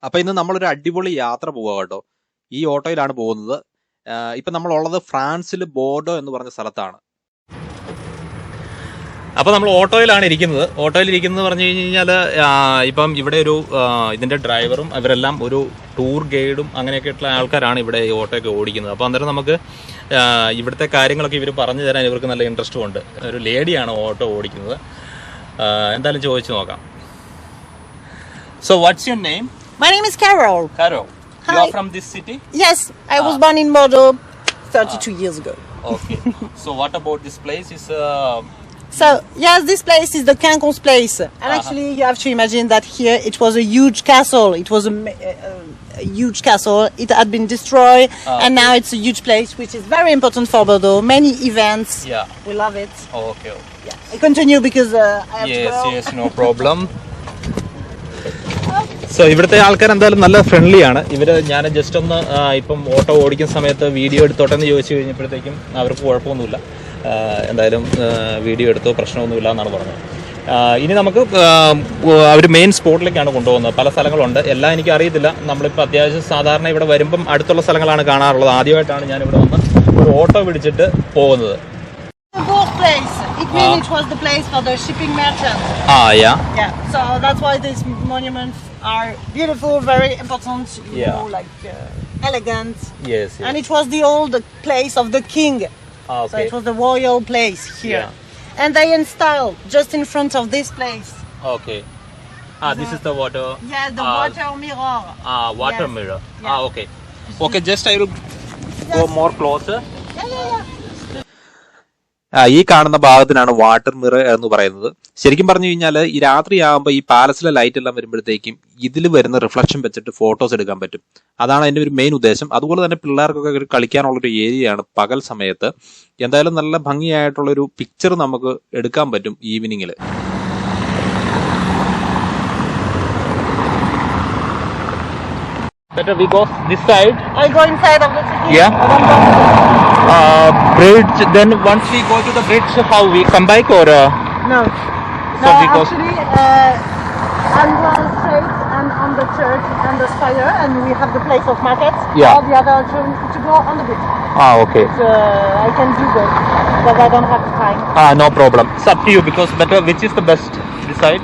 അപ്പൊ ഇന്ന് നമ്മളൊരു അടിപൊളി യാത്ര പോവുക കേട്ടോ. ഈ ഓട്ടോയിലാണ് പോകുന്നത്. ഇപ്പൊ നമ്മളുള്ളത് ഫ്രാൻസിൽ ബോർഡോ എന്ന് പറഞ്ഞ സ്ഥലത്താണ്. അപ്പൊ നമ്മൾ ഓട്ടോയിലാണ് ഇരിക്കുന്നത്. ഓട്ടോയിലിരിക്കുന്നത് പറഞ്ഞു കഴിഞ്ഞാൽ ഇപ്പം ഇവിടെ ഒരു ഇതിന്റെ ഡ്രൈവറും അവരെല്ലാം ഒരു ടൂർ ഗൈഡും അങ്ങനെയൊക്കെയുള്ള ആൾക്കാരാണ് ഇവിടെ ഈ ഓട്ടോയൊക്കെ ഓടിക്കുന്നത്. അപ്പോൾ അന്നേരം നമുക്ക് ഇവിടുത്തെ കാര്യങ്ങളൊക്കെ ഇവർ പറഞ്ഞു തരാൻ ഇവർക്ക് നല്ല ഇൻട്രസ്റ്റും ഉണ്ട്. ഒരു ലേഡിയാണ് ഓട്ടോ ഓടിക്കുന്നത്. എന്തായാലും ചോദിച്ചു നോക്കാം. So what's your name? My name is Carol. Carol. Hi. You are from this city? Yes, I was born in Bordeaux 32 years ago. Okay. So what about this place? Is So, yes, this place is the Quincon's place. And actually, you have to imagine that here it was a huge castle. It was a huge castle. It had been destroyed, and now it's a huge place, which is very important for Bordeaux. Many events. Yeah. We love it. Okay. Yeah. I continue because I have to go. Yes, no problem. So ഇവിടുത്തെ ആൾക്കാർ എന്തായാലും നല്ല friendly ആണ്. ഇവര് ഞാൻ just ഒന്ന് ഇപ്പം auto ഓടിക്കുന്ന സമയത്ത് വീഡിയോ എടുത്തോട്ടെ എന്ന് ചോദിച്ചു കഴിഞ്ഞപ്പോഴത്തേക്കും അവർക്ക് കുഴപ്പമൊന്നുമില്ല. എന്തായാലും വീഡിയോ എടുത്തോ പ്രശ്നമൊന്നുമില്ല എന്നാണ് പറഞ്ഞത്. ഇനി നമുക്ക് അവർ മെയിൻ സ്പോട്ടിലേക്കാണ് കൊണ്ടുപോകുന്നത്. പല സ്ഥലങ്ങളുണ്ട്, എല്ലാം എനിക്ക് അറിയത്തില്ല. നമ്മളിപ്പോൾ അത്യാവശ്യം സാധാരണ ഇവിടെ വരുമ്പം അടുത്തുള്ള സ്ഥലങ്ങളാണ് കാണാറുള്ളത്. ആദ്യമായിട്ടാണ് ഞാനിവിടെ വന്ന് ഒരു ഓട്ടോ പിടിച്ചിട്ട് പോകുന്നത്. It means it was the place for the shipping merchants. Yeah. Yeah. So that's why these monuments are beautiful, very important, you know, like elegant. Yes. And it was the old place of the king. Okay. So it was the royal place here. Yeah. And they installed just in front of this place. Okay. This is the water. Yeah, the water mirror. Water Yes. mirror. Yeah. Okay. Okay, just I will go more closer. Yeah. ഈ കാണുന്ന ഭാഗത്തിനാണ് water mirror എന്ന് പറയുന്നത്. ശരിക്കും പറഞ്ഞു കഴിഞ്ഞാൽ ഈ രാത്രിയാകുമ്പോൾ ഈ പാലസിലെ light എല്ലാം വരുമ്പോഴത്തേക്കും ഇതിൽ വരുന്ന റിഫ്ലക്ഷൻ വെച്ചിട്ട് ഫോട്ടോസ് എടുക്കാൻ പറ്റും. അതാണ് അതിന്റെ ഒരു മെയിൻ ഉദ്ദേശം. അതുപോലെ തന്നെ പിള്ളേർക്കൊക്കെ കളിക്കാനുള്ളൊരു ഏരിയയാണ് പകൽ സമയത്ത്. എന്തായാലും നല്ല ഭംഗിയായിട്ടുള്ളൊരു പിക്ചർ നമുക്ക് എടുക്കാൻ പറ്റും ഈവനിങ്ങിൽ. Better we go this side. I go inside of the city. Yeah. Bridge. Then once we go to the bridge, how we come back or? No. So No, we go. actually, I'm going straight and on the church and the spire, and we have the place of markets. Yeah. All the other alternative to go on the bridge. Okay. So, I can do that because I don't have time. No problem. It's up to you because better. Which is the best? This side?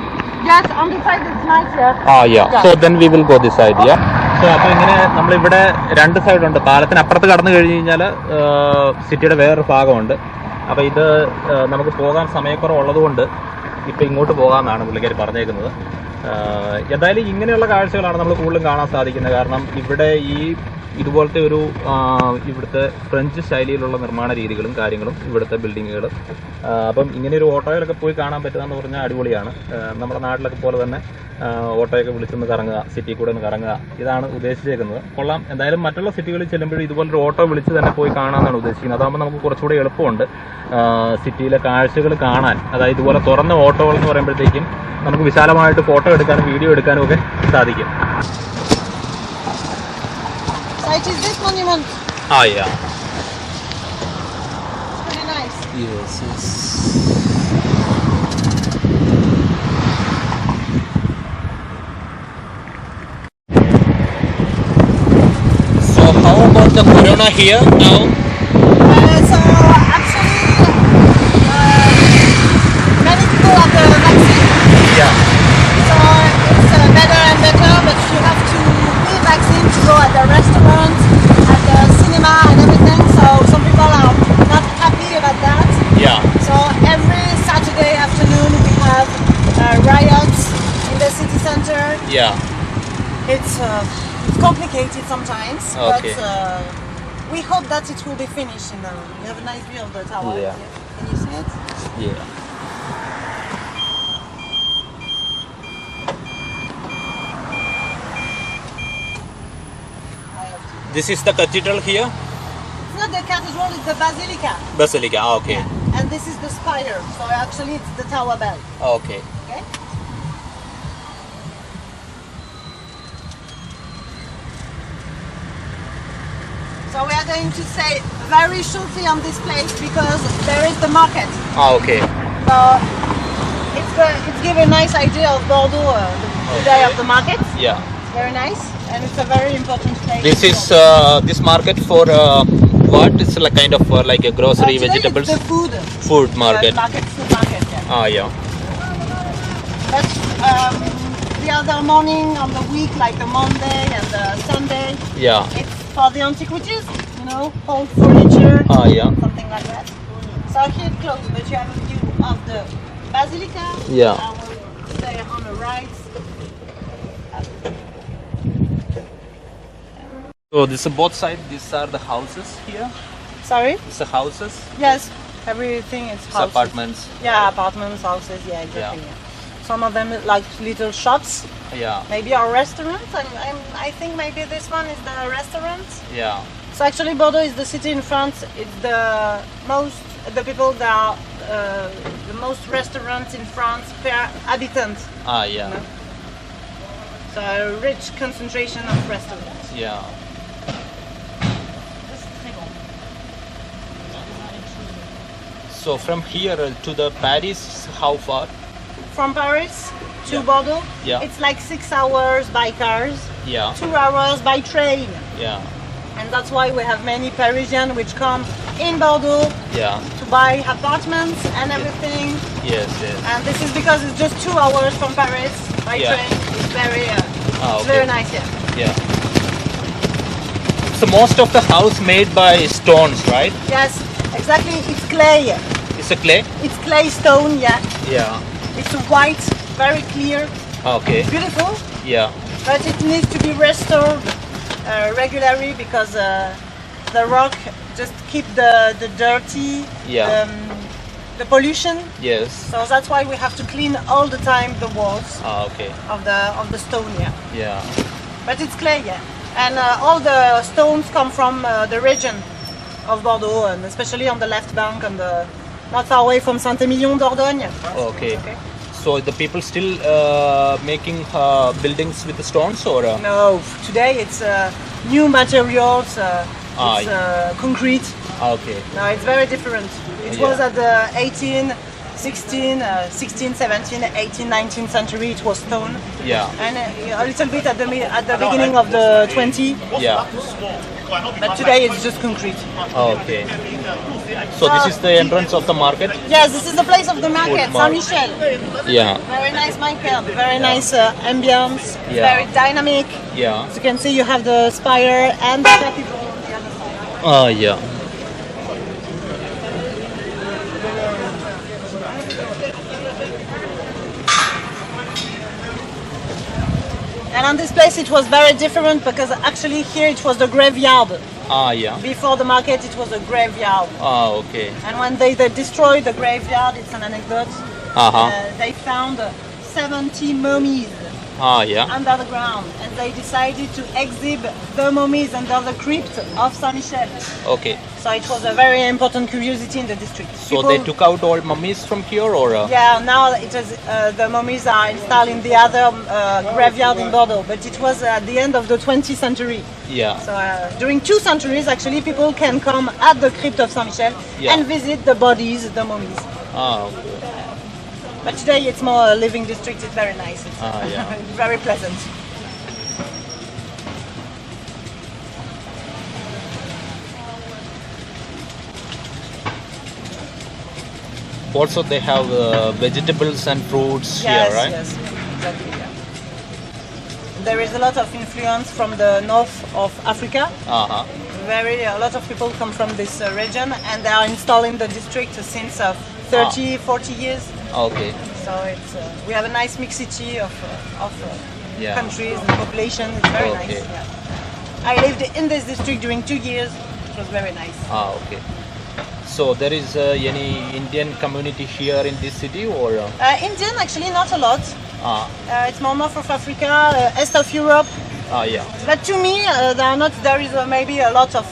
Yes, on the side it's nice here. Yeah. So then we will go this side. Yeah. So അപ്പോൾ ഇങ്ങനെ നമ്മളിവിടെ രണ്ട് സൈഡുണ്ട്. പാലത്തിന് അപ്പുറത്ത് കടന്നു കഴിഞ്ഞ് കഴിഞ്ഞാൽ സിറ്റിയുടെ വേറൊരു ഭാഗമുണ്ട്. അപ്പോൾ ഇത് നമുക്ക് പോകാൻ സമയക്കുറവുള്ളത് കൊണ്ട് ഇപ്പം ഇങ്ങോട്ട് പോകാമെന്നാണ് പുള്ളിക്കാർ പറഞ്ഞേക്കുന്നത്. എന്തായാലും ഇങ്ങനെയുള്ള കാഴ്ചകളാണ് നമ്മൾ കൂടുതലും കാണാൻ സാധിക്കുന്നത്. കാരണം ഇവിടെ ഇതുപോലത്തെ ഒരു ഇവിടുത്തെ ഫ്രഞ്ച് ശൈലിയിലുള്ള നിർമ്മാണ രീതികളും കാര്യങ്ങളും ഇവിടുത്തെ ബിൽഡിങ്ങുകളും. അപ്പം ഇങ്ങനെ ഒരു ഓട്ടോയിലൊക്കെ പോയി കാണാൻ പറ്റുകയെന്ന് പറഞ്ഞാൽ അടിപൊളിയാണ്. നമ്മുടെ നാട്ടിലൊക്കെ പോലെ തന്നെ ഓട്ടോയൊക്കെ വിളിച്ചൊന്ന് കറങ്ങുക, സിറ്റി കൂടെ ഒന്ന് കറങ്ങുക, ഇതാണ് ഉദ്ദേശിച്ചേക്കുന്നത്. കൊള്ളാം. എന്തായാലും മറ്റുള്ള സിറ്റികളിൽ ചെല്ലുമ്പോഴും ഇതുപോലൊരു ഓട്ടോ വിളിച്ച് തന്നെ പോയി കാണാമെന്നാണ് ഉദ്ദേശിക്കുന്നത്. അതാകുമ്പോൾ നമുക്ക് കുറച്ചുകൂടി എളുപ്പമുണ്ട് സിറ്റിയിലെ കാഴ്ചകൾ കാണാൻ. അതായത് ഇതുപോലെ തുറന്ന ഓട്ടോകൾ എന്ന് പറയുമ്പോഴത്തേക്കും നമുക്ക് വിശാലമായിട്ട് ഫോട്ടോ എടുക്കാനും വീഡിയോ എടുക്കാനും ഒക്കെ സാധിക്കും. So it is this monument. Yeah. It's pretty nice. Yes. So how about the corona here now? So actually, many people have the vaccine. Yeah. So it's better and better, but you have to be vaccinated to go at the restaurant, at the cinema and everything. So some people are not happy about that. Yeah. So every Saturday afternoon we have riots in the city center. Yeah. It's complicated sometimes, Okay. but we hope that it will be finished. We have a nice view of the tower. Yeah. Can you see it? Yeah. This is the cathedral here? It's not the cathedral, it's the basilica. Basilica. Okay. Yeah. And this is the spire, so actually it's the tower bell. Okay. Okay? So we are going to stay very shortly on this place because there is the market. Okay. So it's give a nice idea of Bordeaux, the day of the market. Yeah. It's Very nice, and it's a very important place. This is this market for what? It's like kind of like a grocery, Today vegetables, it's the food. food market. Food market, yeah. Ah, yeah. But the other morning on the week, like the Monday and the Sunday, Yeah. it's for the antiquities, you know, old furniture, Ah, yeah. something like that. So here it closed, but you have a view of the Basilica. Yeah. I will stay on the right. So this is both sides. These are the houses here. Sorry? It's the houses. Yes, everything is It's houses. apartments. Yeah, apartments, houses, yeah, exactly. Yeah. Some of them like little shops, Yeah. maybe are restaurants. I think maybe this one is the restaurant. Yeah. So actually Bordeaux is the city in France. It's the people that are the most restaurants in France per habitant. Ah, yeah. No. So a rich concentration of restaurants. Yeah. So from here to the Paris, how far? From Paris to Yeah. Bordeaux, Yeah. it's like 6 hours by cars, Yeah. 2 hours by train. Yeah. And that's why we have many Parisians which come in Bordeaux Yeah. to buy apartments and everything. Yes. Yes. And this is because it's just 2 hours from Paris by Yeah. train. It's very, Ah, it's okay. very nice here. Yeah. So most of the house made by stones, right? Yes, exactly. It's clay. It's a clay. It's clay stone. Yeah. Yeah. It's white, very clear, Okay. beautiful. Yeah. But it needs to be restored regularly because the rock just keep the dirty, Yeah. the pollution. Yes. So that's why we have to clean all the time the walls Ah, okay. of the stone. Yeah, Yeah. but it's clay. Yeah, and all the stones come from the region of Bordeaux, and especially on the left bank and not far away from Saint-Émilion d'Ordogne. Okay. So the people still making buildings with the stones or? No, today it's new materials. Ah, It's concrete. Okay. No, it's very different. It Yeah. was at the 18, 16, 16, 17, 18, 19th century. It was stone. Yeah. And a little bit at the beginning of the 20, Yeah. but today it's just concrete. Okay. So this is the entrance of the market. Yes, this is the place of the market, Food market. Saint-Michel. Yeah. Very nice market, very nice ambience, Yeah. very dynamic. Yeah. As you can see, you have the spire and the cathedral on the other side. Yeah. And on this place it was very different because actually here it was the graveyard. Ah, yeah. Before the market it was a graveyard. Ah, okay. And when they destroyed the graveyard, it's an anecdote, they found 70 mummies Ah, yeah. under the ground, and they decided to exhibit the mummies under the crypt of Saint-Michel. Okay. So it was a very important curiosity in the district. So they took out all mummies from here or? Yeah, now it is, the mummies are installed in the other graveyard in Bordeaux, but it was at the end of the 20th century. Yeah. So during 2 centuries, actually, people can come at the crypt of Saint-Michel Yeah. and visit the bodies, the mummies. Ah, okay. But today it's more a living district. It's very nice. It's Yeah. very pleasant. Also, they have vegetables and fruits Yes, here, right? yes, exactly. Yeah. There is a lot of influence from the north of Africa. Uh-huh. A lot of people come from this region, and they are installed in the district since 30, 40 years. Okay. So it's we have a nice mixity of Yeah. countries and population. It's very Okay. nice. Yeah. I lived in this district during 2 years. It was very nice. Ah, okay. So there is any Indian community here in this city or? Indian, actually, not a lot. Ah, It's more north of Africa, east of Europe. yeah. But to me, there are not. There is maybe a lot of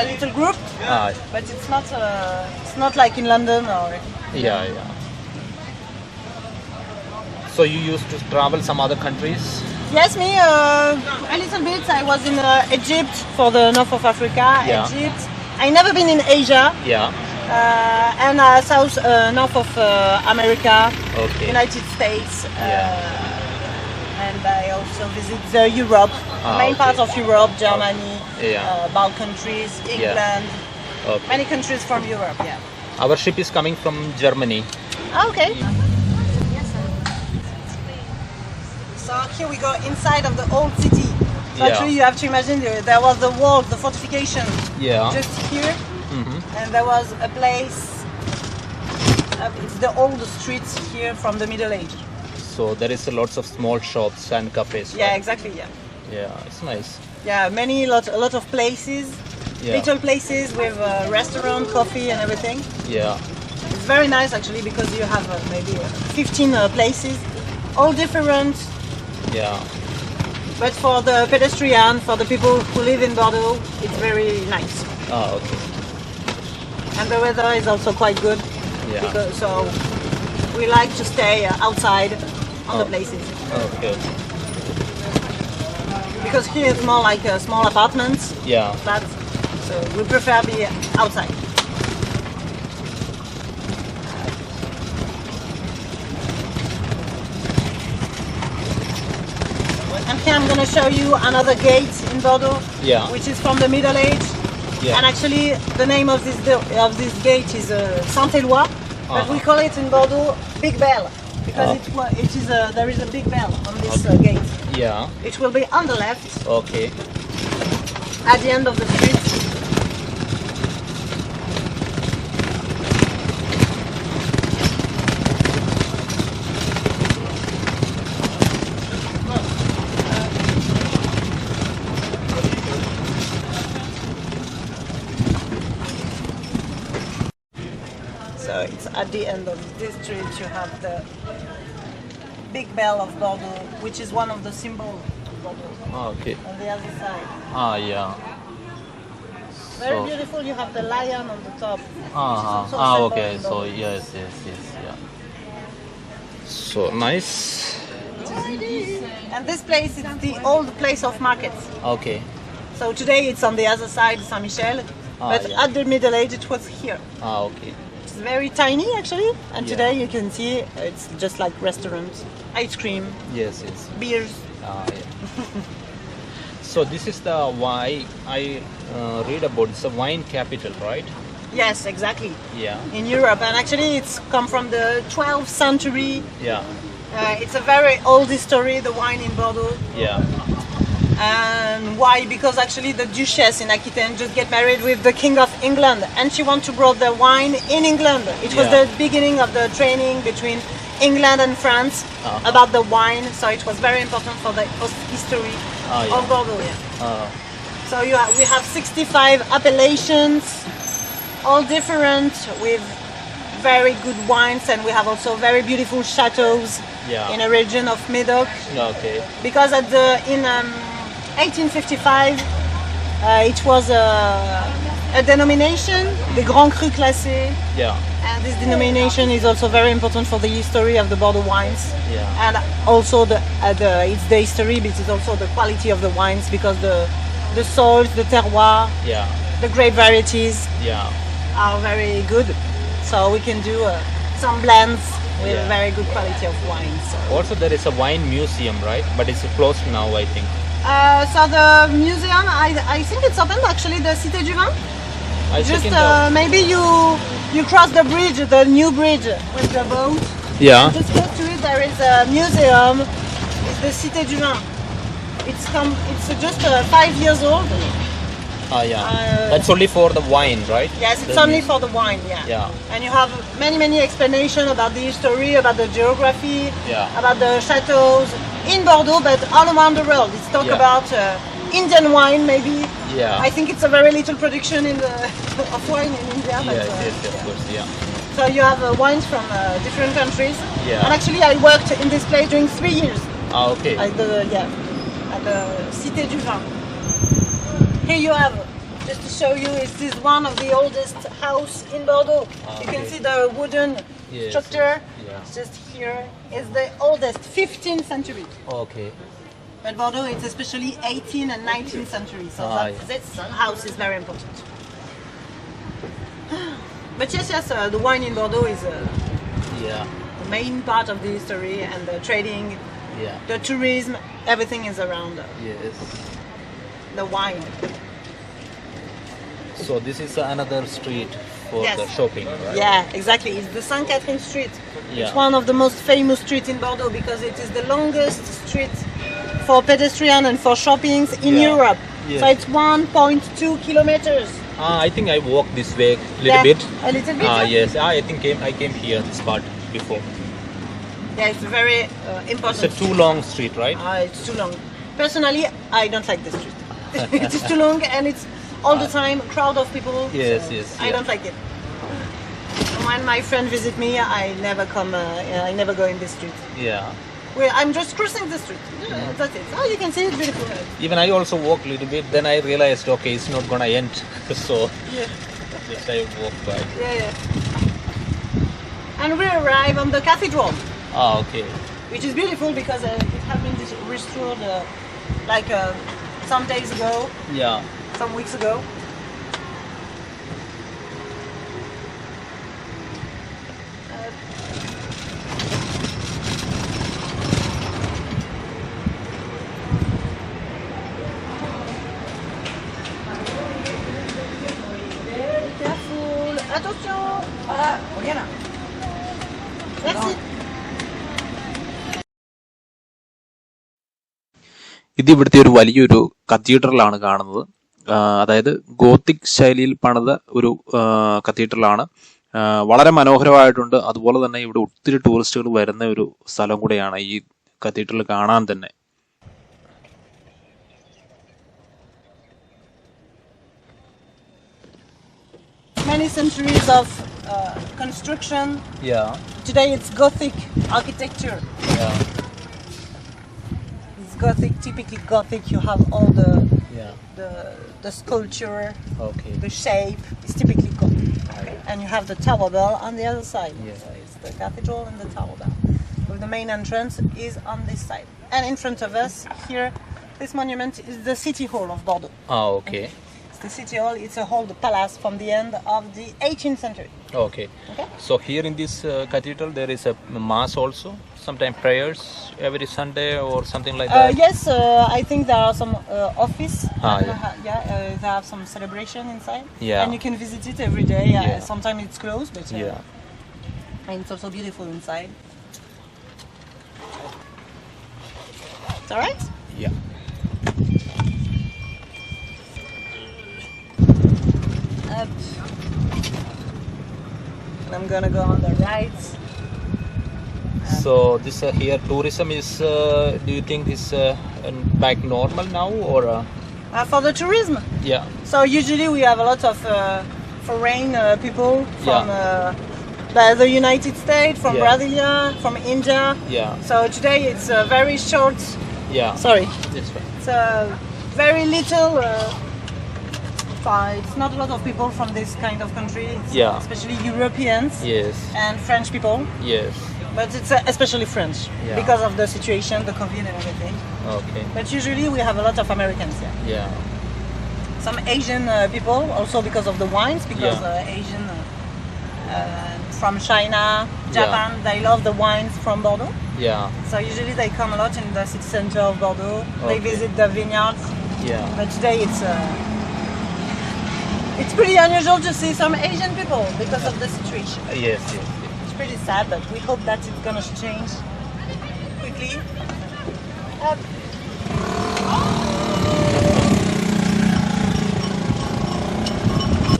a little group, Ah, but it's not. It's not like in London or. yeah, yeah. So you used to travel some other countries? Yes, me a little bit. I was in Egypt for the north of Africa. Yeah. Egypt. I never been in Asia. Yeah. And south north of America, Okay. United States, Yeah. and and I also visit the Europe, main part of Europe, Germany, Balkan countries, England, many countries from Europe. Yeah. Our ship is coming from Germany. Okay. So here we go inside of the old city. So actually you have to imagine there was the wall, the fortification just here. And there was a place, it's the old streets here from the Middle Age. So there is lots of small shops and cafes. Yeah, right? exactly, yeah. Yeah, it's nice. Yeah, a lot of places, little places with restaurant, coffee and everything. Yeah. It's very nice actually because you have maybe 15 places, all different. Yeah. But for the pedestrian, for the people who live in Bordeaux, it's very nice. Ah, okay. And the weather is also quite good. Yeah. Because, so we like to stay outside on the places. Okay. Because here it's more like small apartments, flats, so we prefer be outside. And here I'm going to show you another gate in Bordeaux, which is from the Middle Age. And actually the name of this gate is Saint-Éloi, but we call it in Bordeaux Big Bell, because there is a big bell on this gate. Yeah. It will be on the left. Okay. At the end of the street. So it's at the end of this street you have the big bell of Bordeaux, which is one of the symbols of Bordeaux. Okay. On the other side. Ah, yeah. Very beautiful. You have the lion on the top. Okay. So yes. Yeah. So nice. And this place is the old place of markets. Okay. So today it's on the other side, Saint Michel, but at the Middle Age it was here. Okay. It's very tiny actually, and today you can see it's just like restaurants, ice cream, Yes. beers. So this is the why I read about. It's a wine capital, right? Yes, exactly. Yeah. In Europe, and actually it's come from the 12th century. Yeah. It's a very old history, the wine in Bordeaux. Yeah. And why? Because actually the Duchess in Aquitaine just get married with the King of England, and she wanted to grow the wine in England. It was the beginning of the training between England and France about the wine, so it was very important for the history of Bordeaux. So we have 65 appellations, all different with very good wines, and we have also very beautiful chateaus in a region of Medoc. Okay. Because in 1855 it was a denomination, the Grand Cru Classé. Yeah. And this denomination is also very important for the history of the Bordeaux wines. Yeah. And also it's the history, but it's also the quality of the wines, because the soils, the terroir, the grape varieties are very good. So we can do some blends with very good quality of wines. Also, there is a wine museum, right? But it's closed now, I think. So the museum, I think it's open actually, the Cité du Vin. Maybe you cross the bridge, the new bridge with the boat. Yeah. Just close to it there is a museum. It's the Cité du Vin. It's just 5 years old. That's only for the wine, right? Yes, it's only for the wine, Yeah. And you have many explanations about the history, about the geography, about the chateaus in Bordeaux, but all around the world. It's talk about Indian wine, maybe. Yeah. I think it's a very little production of wine in India. But, Yes, of course, So you have wines from different countries. Yeah. And actually, I worked in this place during 3 years. Okay. At the Cité du Vin. Here you have, just to show you, this is one of the oldest house in Bordeaux. You can see the wooden structure. It's just here. It's the oldest, 15th century. Okay. But Bordeaux, it's especially 18th and 19th century. So this house is very important. But yes, the wine in Bordeaux is the main part of the history and the trading Yeah. The tourism, everything is around Yes. the wine. So this is another street for Yes. the shopping, right? Yeah, exactly. It's the Saint Catherine Street. Yeah. It's one of the most famous streets in Bordeaux because it is the longest street for pedestrian and for shoppings in Yeah. Europe. Yes. So it's 1.2 kilometers. I think I walked this way a little Yeah, bit. a little bit, yeah. Yes. I think I came here this part before. Yeah, it's very It's important. a too long street, right? It's too long. Personally, I don't like the street. It is too long and it's all the time crowd of people. Yes, so yes, I yeah. don't like it. When my friend visit me, I never come. I never go in this street. Yeah. Well, I'm just crossing the street. That's it. Oh, you can see it's beautiful. Even I also walked a little bit. Then I realized, okay, it's not gonna end. So Yeah, just I walk by. yeah. And we arrive on the cathedral, Okay. which is beautiful because it has been restored some days ago, Yeah. some weeks ago. Careful. Attention. Ah, regarde là. Merci. ഇത് ഇവിടുത്തെ ഒരു വലിയൊരു കത്തീഡ്രലാണ് കാണുന്നത്. അതായത് Gothic ശൈലിയിൽ പണിത ഒരു കത്തീഡ്രലാണ്. വളരെ മനോഹരമായിട്ടുണ്ട്. അതുപോലെ തന്നെ ഇവിടെ ഒത്തിരി ടൂറിസ്റ്റുകൾ വരുന്ന ഒരു സ്ഥലം കൂടെയാണ് ഈ കത്തീഡ്രൽ കാണാൻ തന്നെ. Many centuries of construction. Yeah. Today it's Gothic architecture. Yeah. It's Gothic, typically Gothic. You have all Yeah. the sculpture, Okay. the shape. It's typically Gothic. Right. And you have the tower bell on the other side. Yeah. So it's the cathedral and the tower bell. With the main entrance is on this side. And in front of us here, this monument is the city hall of Bordeaux. Okay. It's the city hall. It's a whole palace from the end of the 18th century. Okay. Okay. So here in this cathedral there is a mass also. Sometimes prayers every Sunday or something like that. Yes, I think there are some office. Yeah. They have some celebration inside. Yeah. And you can visit it every day. Yeah. Sometimes it's closed, but Yeah. and it's also beautiful inside. It's alright? Yeah. Up. And I'm gonna go on the right. So this here tourism is. Do you think is back normal now or? For the tourism. Yeah. So usually we have a lot of foreign people from the United States, from Yeah. Brasilia, from India. Yeah. So today it's a very short. Yeah. Sorry, That's right. it's very little. It's not a lot of people from this kind of country. It's Yeah. especially Europeans Yes. and French people. Yes. But it's especially French Yeah. because of the situation, the COVID and everything. Okay. But usually we have a lot of Americans here. Yeah. Some Asian people also because of the wines, because Yeah. Asian from China, Japan, they love the wines from Bordeaux. Yeah. So usually they come a lot in the city center of Bordeaux. They Okay. visit the vineyards. Yeah. But today it's pretty unusual to see some Asian people because of the situation. Yes. Yes. It's pretty sad, but we hope that it's gonna change quickly.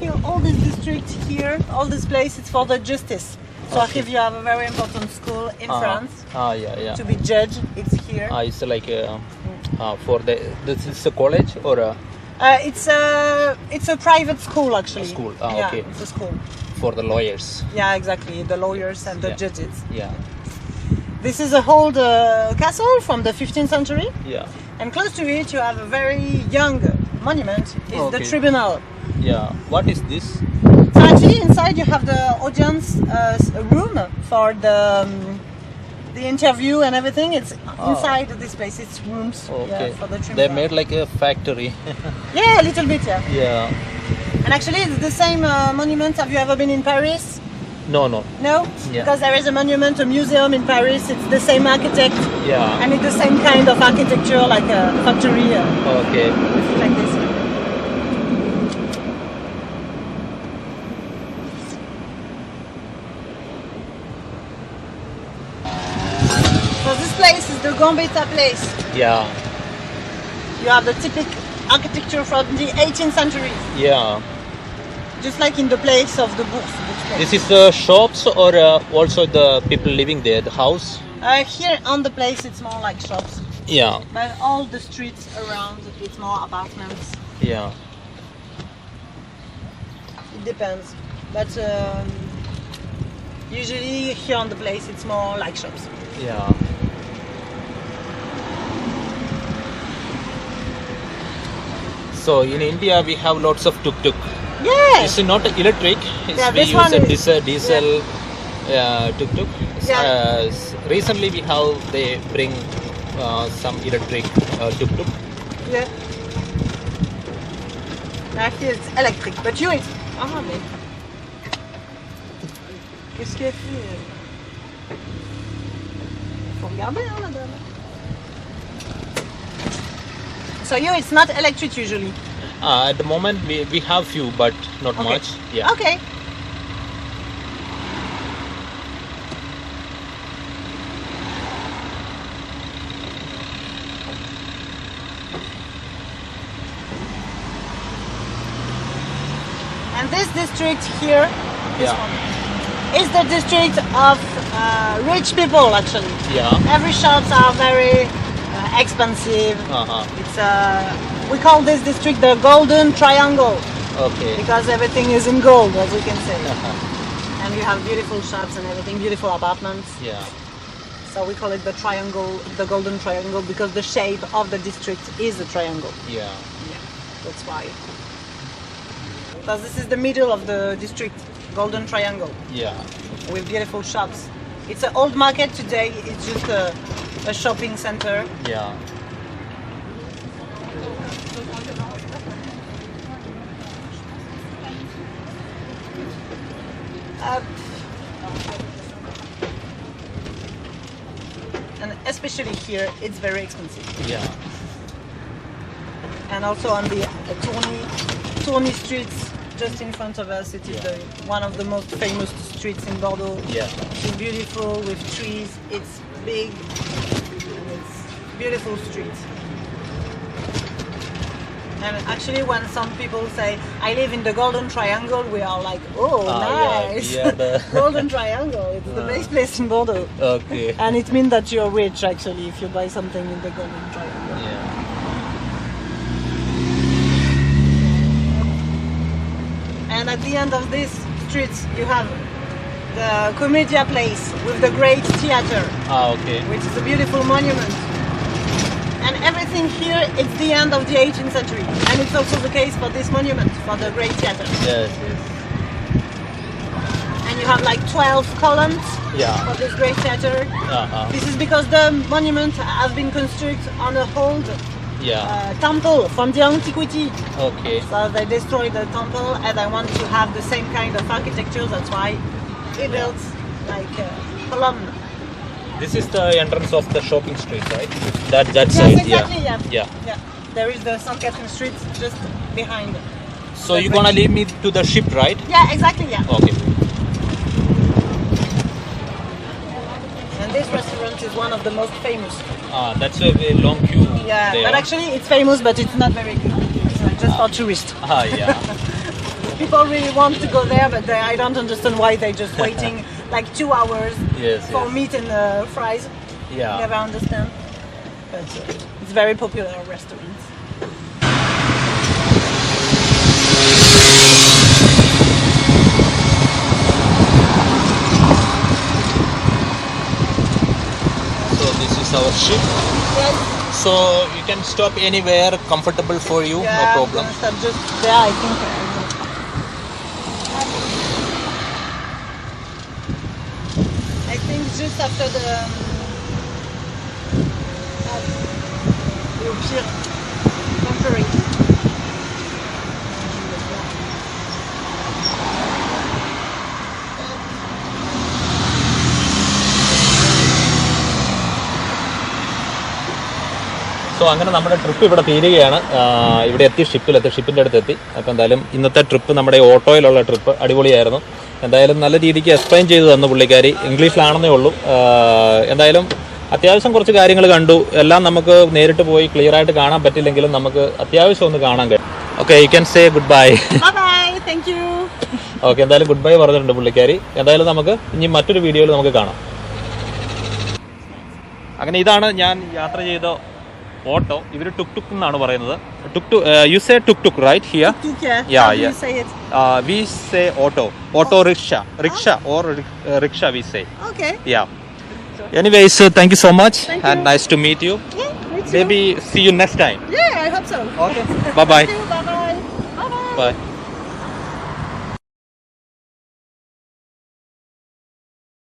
Here, all this district here, all this place, it's for the justice. So Okay. if you have a very important school in France Yeah. Yeah. to be judged, it's here. It's like for this is a college or It's a private school actually. A school, Yeah, okay. it's a school. for the lawyers. Yeah, exactly. The lawyers and the Yeah. judges. Yeah. This is a old castle from the 15th century, Yeah. and close to it you have a very young monument. It's the Okay. tribunal. Yeah. What is this? So actually inside you have the audience room for the interview and everything. It's inside this place. It's rooms Okay. for the tribunal. They made like a factory. Yeah, a little bit, yeah. Yeah. And actually it's the same monument. Have you ever been in Paris? No, no. No? Yeah. Because there is a monument, a museum in Paris. It's the same architect. Yeah. And it's the same kind of architecture, like a factory. Okay. Like this. So this place is the Gambetta place. Yeah. You have the typical architecture from the 18th century. Yeah. Just like in the place of the books. This is the shops or also the people living there, the house? Here on the place it's more like shops. Yeah. But all the streets around it's more apartments. Yeah. It depends. But usually here on the place it's more like shops. Yeah. So in India we have lots of tuk tuk. Yes! It's not electric. It's Yeah, we this use one a is- diesel tuk tuk. Yeah. Recently they bring some electric tuk tuk. Yeah. Now here it's electric. But you it's... Ah mais... Qu'est-ce qu'il a fait? Faut regarder hein madame. So you it's not electric usually. At the moment we have few but not Okay. much. Yeah. Okay. And this district here, this Yeah. one, is the district of rich people actually. Yeah. Every shops are very expensive. It's we call this district the Golden Triangle Okay. because everything is in gold, as we can say. And you have beautiful shops and everything, beautiful apartments. Yeah. So we call it the triangle, the Golden Triangle, because the shape of the district is a triangle. Yeah. Yeah, that's why. Because this is the middle of the district, Golden Triangle, Yeah. with beautiful shops. It's an old market today. It's just a shopping center. Yeah. And especially here, it's very expensive. Yeah. And also on the Tourney streets, just in front of us, it is one of the most famous streets in Bordeaux. Yeah. It's beautiful with trees. It's big. And it's beautiful streets. And actually, when some people say, I live in the Golden Triangle, we are like, oh, nice. Yeah, the Golden Triangle, it's the best place in Bordeaux. Okay. And it means that you're rich, actually, if you buy something in the Golden Triangle. Yeah. And at the end of this street, you have the Comedia Place with the Great Theatre, Okay. which is a beautiful monument. And everything here, it's the end of the 18th century. And it's also the case for this monument, for the Great Theatre. Yes, yes. And you have like 12 columns Yeah. for this Great Theatre. This is because the monument has been constructed on a old Yeah. temple from the antiquity. Okay. So they destroyed the temple and I want to have the same kind of architecture. That's why he built like a column. This is the entrance of the shopping street, right? That Yes, side. exactly, Yeah. yeah. Yeah. There is the St. Catherine Street just behind. So you're gonna lead me to the ship, right? Yeah, exactly, yeah. Okay. And this restaurant is one of the most famous. That's a very long queue. Yeah, there. but actually it's famous, but it's not very good. It's just for tourists. Yeah. People really want to go there, but I don't understand why they're just waiting like 2 hours Yes, for yes. meat and fries. Yeah. Never understand. But it's very popular restaurant. So this is our ship. Yes. So you can stop anywhere comfortable for you, Yeah, no I'm problem. gonna stop just there, I think. I think just after the Pire Temporary. അങ്ങനെ നമ്മുടെ trip ഇവിടെ തീരുകയാണ്. ഇവിടെ എത്തി, ഷിപ്പിൻ്റെ അടുത്ത് എത്തി. അപ്പോൾ എന്തായാലും ഇന്നത്തെ ട്രിപ്പ് നമ്മുടെ ഓട്ടോയിലുള്ള ട്രിപ്പ് അടിപൊളിയായിരുന്നു. എന്തായാലും നല്ല രീതിക്ക് എക്സ്പ്ലെയിൻ ചെയ്തു തന്നു പുള്ളിക്കാരി. ഇംഗ്ലീഷിലാണെന്നേ ഉള്ളൂ. എന്തായാലും അത്യാവശ്യം കുറച്ച് കാര്യങ്ങൾ കണ്ടു. എല്ലാം നമുക്ക് നേരിട്ട് പോയി ക്ലിയർ ആയിട്ട് കാണാൻ പറ്റില്ലെങ്കിലും നമുക്ക് അത്യാവശ്യം ഒന്ന് കാണാൻ കഴിയും. Okay, you can say good bye. Thank you. Okay, എന്തായാലും ഗുഡ് ബൈ പറഞ്ഞിട്ടുണ്ട് പുള്ളിക്കാരി. എന്തായാലും നമുക്ക് ഇനി മറ്റൊരു വീഡിയോയിൽ നമുക്ക് കാണാം. അങ്ങനെ ഇതാണ് ഞാൻ യാത്ര ചെയ്ത ഓട്ടോ. ഇവർ ടുക് ടുക് എന്നാണ് പറയുന്നത്. You say tuk tuk right here? Tuk-tuk, yeah. Yeah, How do yeah. you say it? We say auto rickshaw or rickshaw we say. Okay. Yeah. Anyways, thank you so much. Thank and you. nice to meet you. Yeah, me too. Maybe see you next time. Yeah, I hope so. Okay. Bye bye. Thank you. Bye-bye. Bye-bye. Bye.